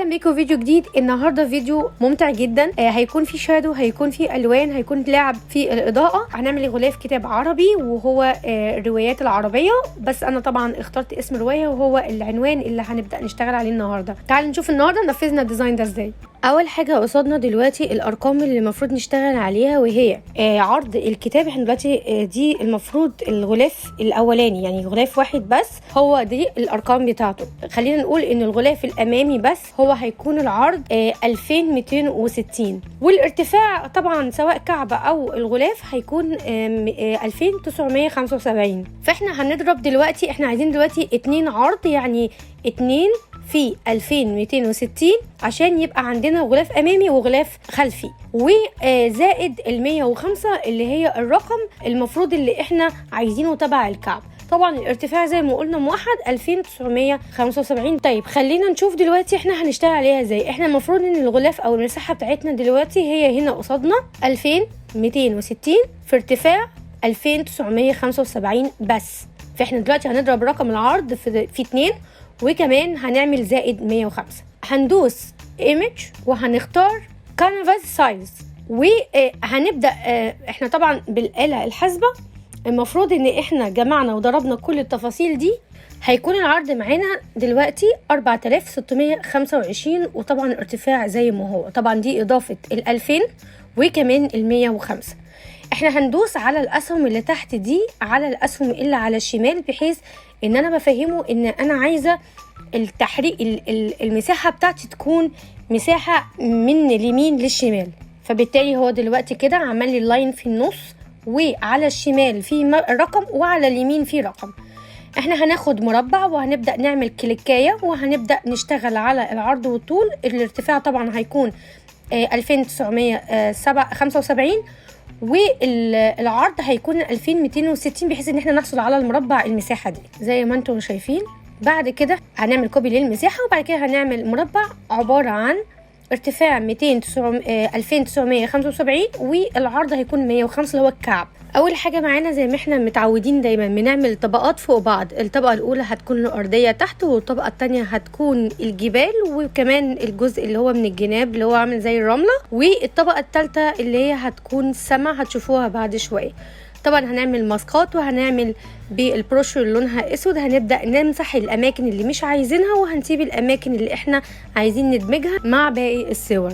اهلا بيكم فيديو جديد. النهارده فيديو ممتع جدا. هيكون فيه شادو، هيكون فيه الوان، هيكون لعب في الاضاءه. هنعمل غلاف كتاب عربي وهو الروايات العربيه، بس انا طبعا اخترت اسم روايه وهو العنوان اللي هنبدا نشتغل عليه النهارده. تعالوا نشوف النهارده نفذنا الديزاين ده ازاي. اول حاجه قصادنا دلوقتي الارقام اللي المفروض نشتغل عليها، وهي عرض الكتاب. احنا دلوقتي دي المفروض الغلاف الاولاني، يعني غلاف واحد بس هو دي الارقام بتاعته. خلينا نقول ان الغلاف الامامي بس هو هيكون العرض 2260، والارتفاع طبعا سواء كعبه او الغلاف هيكون 2975. فاحنا هنضرب دلوقتي، احنا عايزين دلوقتي 2 عرض، يعني 2 في 2260 عشان يبقى عندنا غلاف امامي وغلاف خلفي، وزائد ال 105 اللي هي الرقم المفروض اللي احنا عايزينه تبع الكعب. طبعا الارتفاع زي ما قلنا موحد 2975. طيب خلينا نشوف دلوقتي احنا هنشتغل عليها ازاي. احنا المفروض ان الغلاف او المساحه بتاعتنا دلوقتي هي هنا قصادنا 2260 في ارتفاع 2975 بس. فاحنا دلوقتي هنضرب رقم العرض في 2 وكمان هنعمل زائد 105. هندوس ايمج وهنختار كانفاس سايز، وهنبدا احنا طبعا بالاله الحاسبه المفروض ان احنا جمعنا وضربنا كل التفاصيل دي. هيكون العرض معانا دلوقتي 4625، وطبعا الارتفاع زي ما هو. طبعا دي اضافه ال2000 وكمان ال105. احنا هندوس على الاسهم اللي تحت دي على الاسهم اللي على الشمال، بحيث ان انا بفهمه ان انا عايزه التحريك المساحه بتاعتي تكون مساحه من اليمين للشمال. فبالتالي هو دلوقتي كده عمل لي اللاين في النص، وعلى الشمال في رقم وعلى اليمين في رقم. احنا هناخد مربع وهنبدا نعمل كليكايه وهنبدا نشتغل على العرض والطول. الارتفاع طبعا هيكون 2975 والعرض هيكون 2260، بحيث ان احنا نحصل على المربع المساحه دي زي ما انتم شايفين. بعد كده هنعمل كوبي للمساحه، وبعد كده هنعمل مربع عباره عن ارتفاع 2975 والعرض هيكون 105 اللي هو الكعب. اول حاجه معانا زي ما احنا متعودين دايما بنعمل طبقات فوق بعض. الطبقه الاولى هتكون الارضيه تحت، والطبقه الثانيه هتكون الجبال وكمان الجزء اللي هو من الجناب اللي هو عامل زي الرمله، والطبقه الثالثه اللي هي هتكون سما هتشوفوها بعد شويه. طبعا هنعمل ماسكات وهنعمل بالبروشر اللي لونها اسود. هنبدا نمسح الاماكن اللي مش عايزينها وهنسيب الاماكن اللي احنا عايزين ندمجها مع باقي الصور.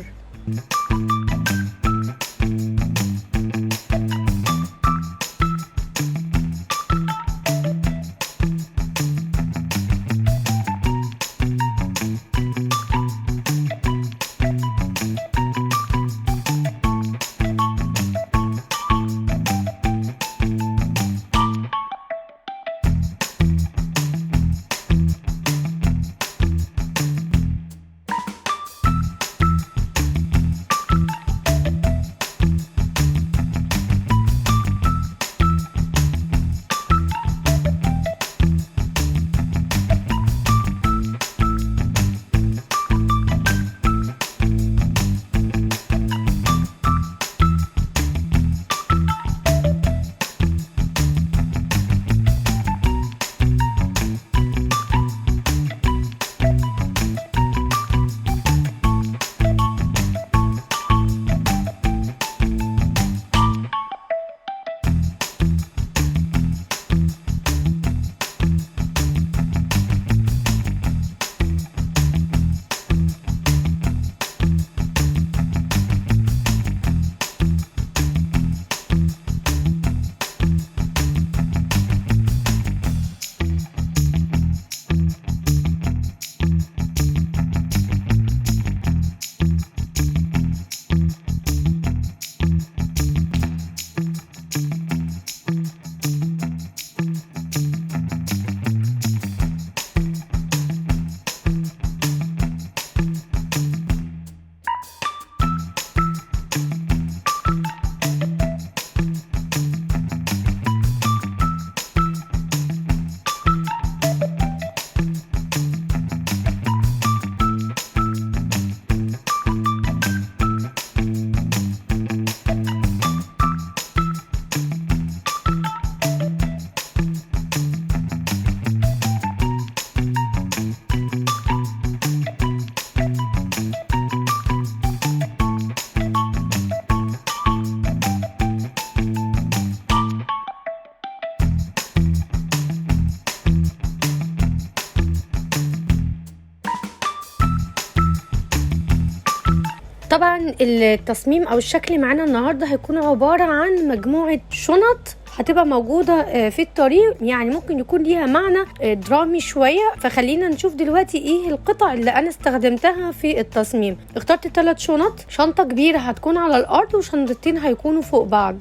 طبعا التصميم او الشكل معانا النهارده هيكون عباره عن مجموعه شنط هتبقى موجودة في الطريق، يعني ممكن يكون ليها معنى درامي شوية. فخلينا نشوف دلوقتي ايه القطع اللي انا استخدمتها في التصميم. اخترت 3 شنط، شنطة كبيرة هتكون على الارض وشنطتين هيكونوا فوق بعض،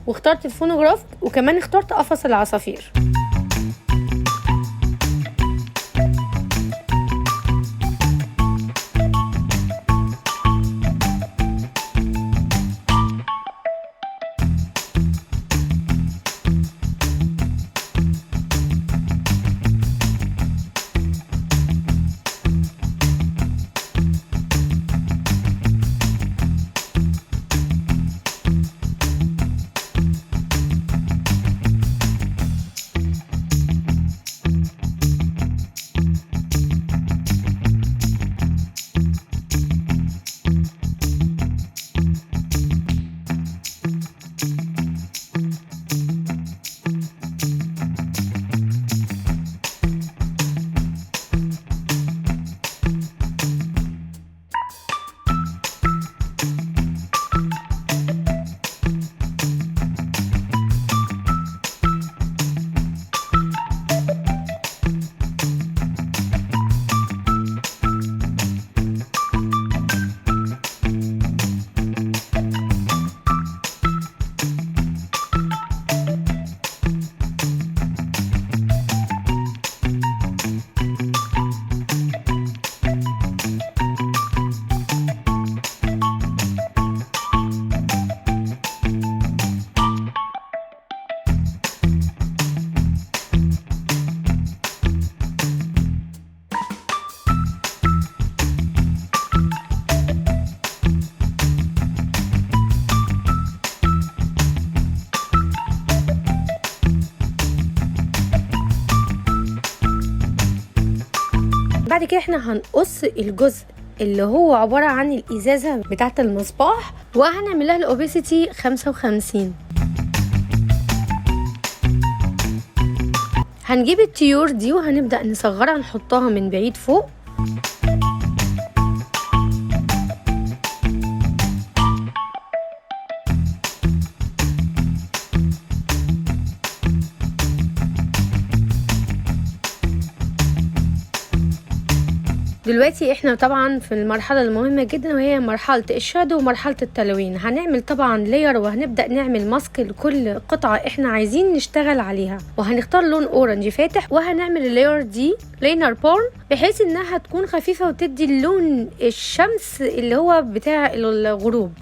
واخترت الفونوغراف، وكمان اخترت قفص العصافير. بعد كده احنا هنقص الجزء اللي هو عبارة عن الإزازة بتاعة المصباح، وهنعمل لها الأوبيسيتي 55. هنجيب الطيور دي وهنبدأ نصغرها، نحطها من بعيد فوق. دلوقتي احنا طبعا في المرحله المهمه جدا، وهي مرحله الشادو ومرحله التلوين. هنعمل طبعا لاير، وهنبدا نعمل ماسك لكل قطعه احنا عايزين نشتغل عليها، وهنختار لون اورنج فاتح، وهنعمل اللاير دي لينر بورن بحيث انها تكون خفيفه وتدي اللون الشمس اللي هو بتاع الغروب.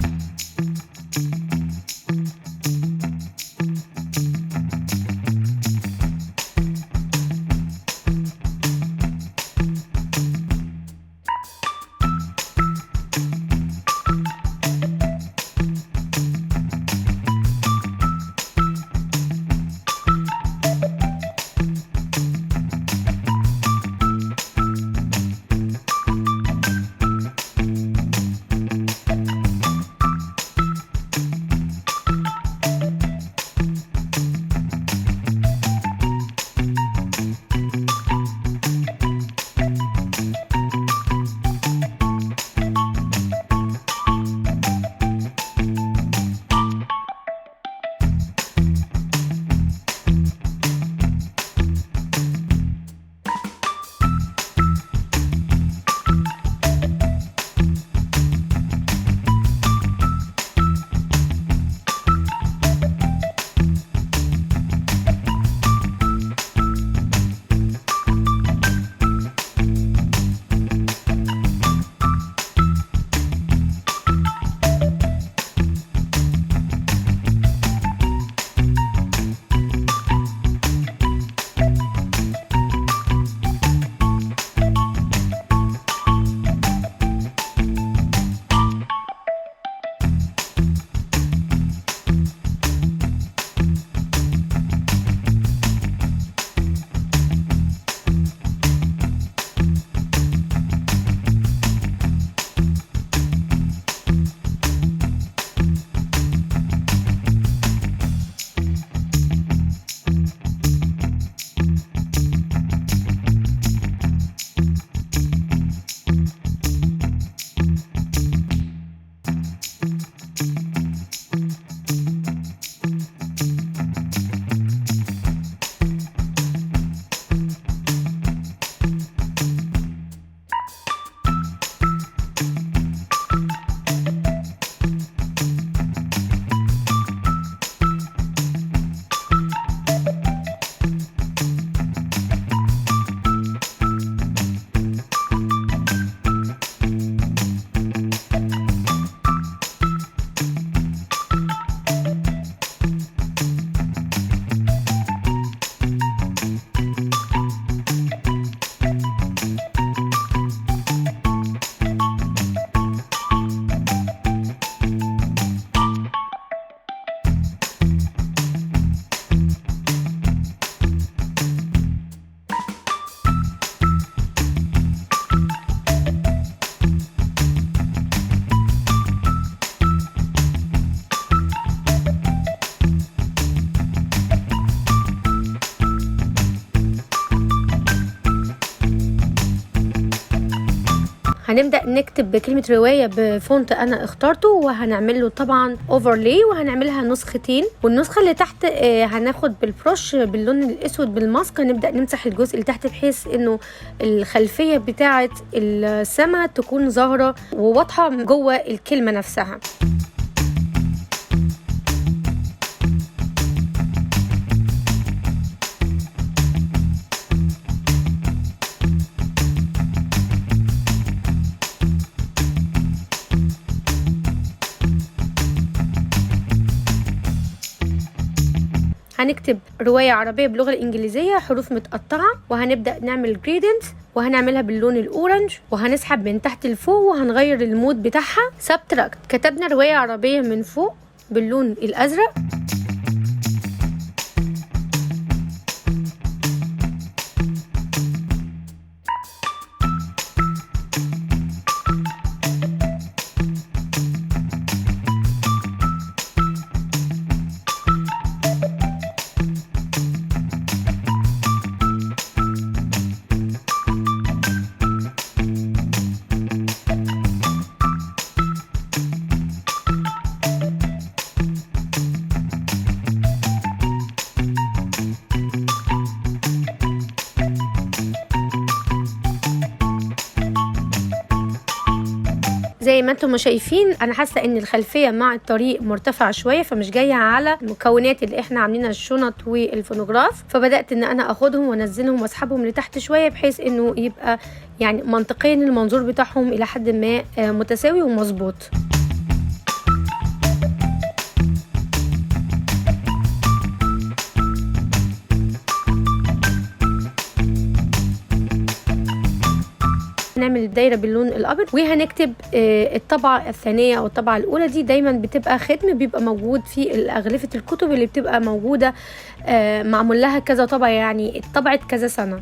هنبدا نكتب كلمه روايه بفونت انا اخترته، وهنعمل له طبعا اوفرلاي، وهنعملها نسختين. والنسخه اللي تحت هناخد بالبروش باللون الاسود بالماسك، هنبدا نمسح الجزء اللي تحت بحيث انه الخلفيه بتاعه السما تكون ظاهره وواضحه جوه الكلمه نفسها. هنكتب رواية عربية باللغة الإنجليزية حروف متقطعة، وهنبدأ نعمل جريدنت وهنعملها باللون الأورنج، وهنسحب من تحت لفوق وهنغير المود بتاعها. سبتراكت كتبنا رواية عربية من فوق باللون الأزرق. زي ما انتم شايفين انا حاسه ان الخلفيه مع الطريق مرتفعه شويه، فمش جايه على المكونات اللي احنا عاملينها الشنط والفونوغراف، فبدات ان انا اخدهم وانزلهم واسحبهم لتحت شويه بحيث انه يبقى يعني منطقيا المنظور بتاعهم الى حد ما متساوي ومظبوط. نعمل الدايره باللون الابيض، وهنكتب الطبعه الثانيه او الطبعه الاولى. دي دايما بتبقى ختم بيبقى موجود في اغلفه الكتب اللي بتبقى موجوده معمول لها كذا طبعه، يعني اتطبعت كذا سنه.